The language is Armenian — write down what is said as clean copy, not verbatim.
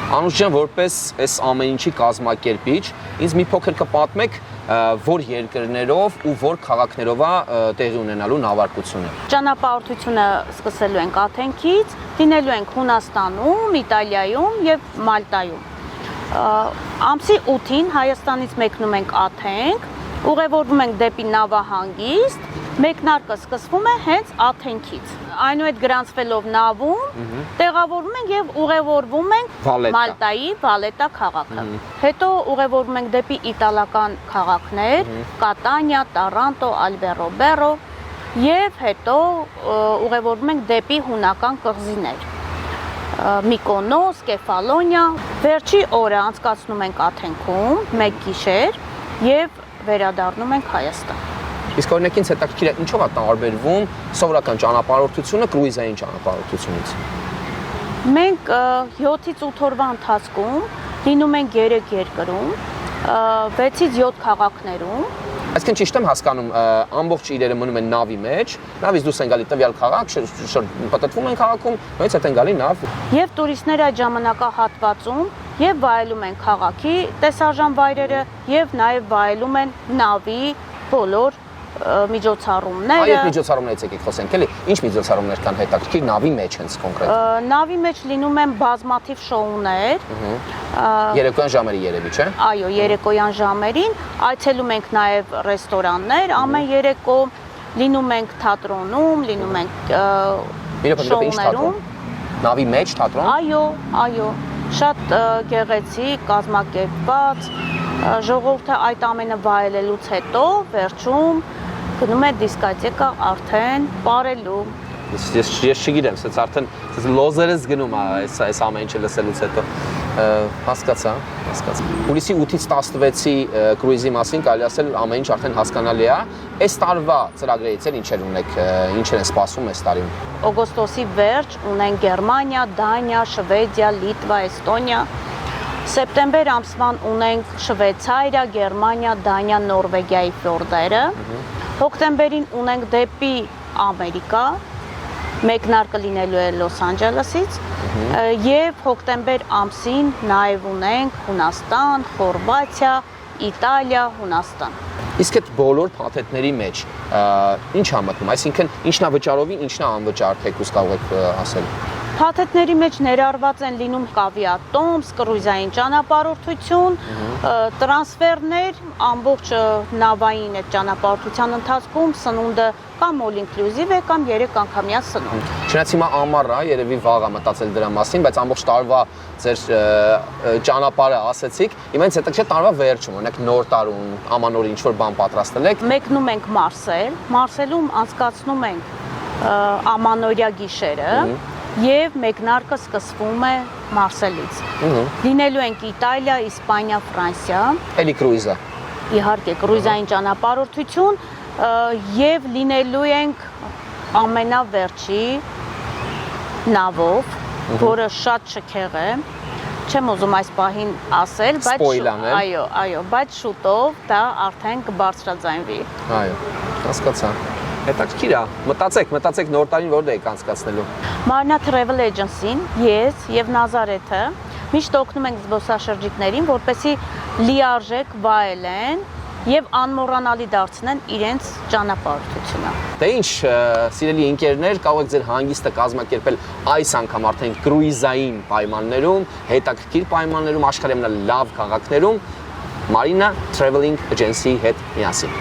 Անուշ ջան, որպես այս ամեն ինչի կազմակերպիչ, ինձ մի փոքր կպատմեք, որ երկրներով ու որ քաղաքներով է տեղի ունենալու նավարկությունը։ Ճանապարհորդությունը սկսելու ենք Աթենքից, դինելու ենք Հունաստանում, Իտալիայում եւ Մալտայում։ Ամսի 8-ին Հայաստանից մեկնում ենք Աթենք, ուղևորվում ենք դեպի նավահանգիստ, մեկնարկը սկսվում է հենց Աթենքից։ Այնուհետ գրանցվելով նավում, տեղավորվում ենք եւ ուղևորվում ենք Մալտայի Վալետա քաղաքը։ Հետո ուղևորվում ենք դեպի իտալական քաղաքներ՝ Կատանիա, Տարանտո, Ալբերոբերո եւ հետո ուղևորվում ենք դեպի հունական կղզիներ՝ Միկոնոս, Կեֆալոնիա։ Վերջի օրը անցկացնում ենք Աթենքում, մեկ գիշեր եւ վերադառնում ենք Հայաստան։ Իսկ օրինակ ինձ հետաքրքիր է ինչով է տարբերվում սովորական ճանապարհորդությունը կրուիզային ճանապարհորդությունից։ Մենք 7-ից 8 օրվա ընթացքում լինում ենք 3 երկրում, 6-ից 7 քաղաքներում։ Այսինքն ճիշտ եմ հասկանում, ամբողջ իրերը մնում են նավի մեջ, նավից դուրս են գալի տվյալ քաղաք, պատտվում են քաղաքում, նույնիսկ հետ են գալի նավ։ Եվ տուրիստները այդ ժամանակահատվածում եւ վայելում են քաղաքի տեսարժան վայրերը եւ նաեւ վայելում են նավի բոլոր միջոցառումները։ Այդ միջոցառումներից եկեք խոսենք, էլի։ Ինչ միջոցառումներ կան հետաքրքիր նավի մեջ հենց կոնկրետ։ Նավի մեջ լինում են բազմաթիվ շոուներ։ Երեկոյան ժամերի երևի, չէ՞։ Այո, երեկոյան ժամերին այցելում ենք նաև ռեստորաններ, ամեն երեկո լինում ենք թատրոնում, լինում ենք շոուներում։ Նավի մեջ թատրոն։ Այո, շատ գեղեցիկ, կազմակերպված, ժողովուրդը այդ ամենը վայելելուց հետո վերջում գնում է դիսկոտեկա արդեն պարելու։ Ես չգիտեմ, սենց արդեն լոզերս գնում է այս ամեն ինչը լսելուց հետո։ Հասկացա։ Հուլիսի 8-ից 16-ի կրուիզի մասին կարելի ասել ամեն ինչ արդեն հասկանալի է։ Այս տարվա ծրագրերից էլ ինչեր ունեք, ինչեր են սպասում այս տարին։ Օգոստոսի վերջ ունենք Գերմանիա, Դանիա, Շվեդիա, Լիտվա, Էստոնիա։ Սեպտեմբեր ամսվան ունենք Շվեյցարիա, Գերմանիա, Դանիա, Նորվեգիայի ֆյորդերը։ Հոկտեմբերին ունենք դեպի Ամերիկա, մեկնարկը լինելու է Լոս Անջելեսից, եւ հոկտեմբեր ամսին նաեւ ունենք Հունաստան, Խորվաթիա, Իտալիա, Հունաստան։ Իսկ այդ բոլոր փաթեթների մեջ ինչ է մտնում, այսինքն ինչն է վճարովին, ինչն է անվճար, թեկուզ կարող եք ասել։ Փաթեթների մեջ ներառված են լինում կավիատոմս, կրուիզային ճանապարհորդություն, տրանսֆերներ, ամբողջ նավային այդ ճանապարհորդության ընթացքում սնունդը կամ all inclusive է, կամ 3 անգամյա սնունդ։ Չնայած հիմա ամառ է, երևի վաղ է մտածել դրա մասին, բայց ամբողջ տարվա ձեր ճանապարհը ասեցիք, հիմա ինձ հետաքրքիր տարվա վերջում, օրինակ նոր տարուն, ամանորի ինչ որ բան պատրաստել եք։ Մեկնում ենք Մարսել, Մարսելում անցկացնում ենք ամանորյա գիշերը։ Եվ մեկնարկը սկսվում է Մարսելից։ Լինելու ենք Իտալիա, Իսպանիա, Ֆրանսիա։ Էլի կրուիզը։ Իհարկե, կրուիզային ճանապարհորդություն եւ լինելու ենք ամենավերջի նավով, որը շատ շքեղ է։ Չեմ ուզում այս պահին ասել, բայց այո, բայց շուտով դա արդեն կբարձրաձայնվի։ Այո, հասկացա։ Հետաքրքիր է, մտածեք նոր տարին որտեղ եք անցկացնելու։ Marina Travel Agency-ն, ես եւ Նազարեթը միշտ օգնում ենք զբոսաշրջիկներին, որպեսզի լիարժեք վայելեն եւ անմոռանալի դարձնեն իրենց ճանապարհորդությունը։ Դե ինչ, սիրելի ընկերներ, կարող եք ձեր հանգիստը կազմակերպել այս անգամ արդեն կրուիզային պայմաններում, հետաքրքիր պայմաններում, աշխարհի ամենալավ քաղաքներում Marina Traveling Agency-ի հետ միասին։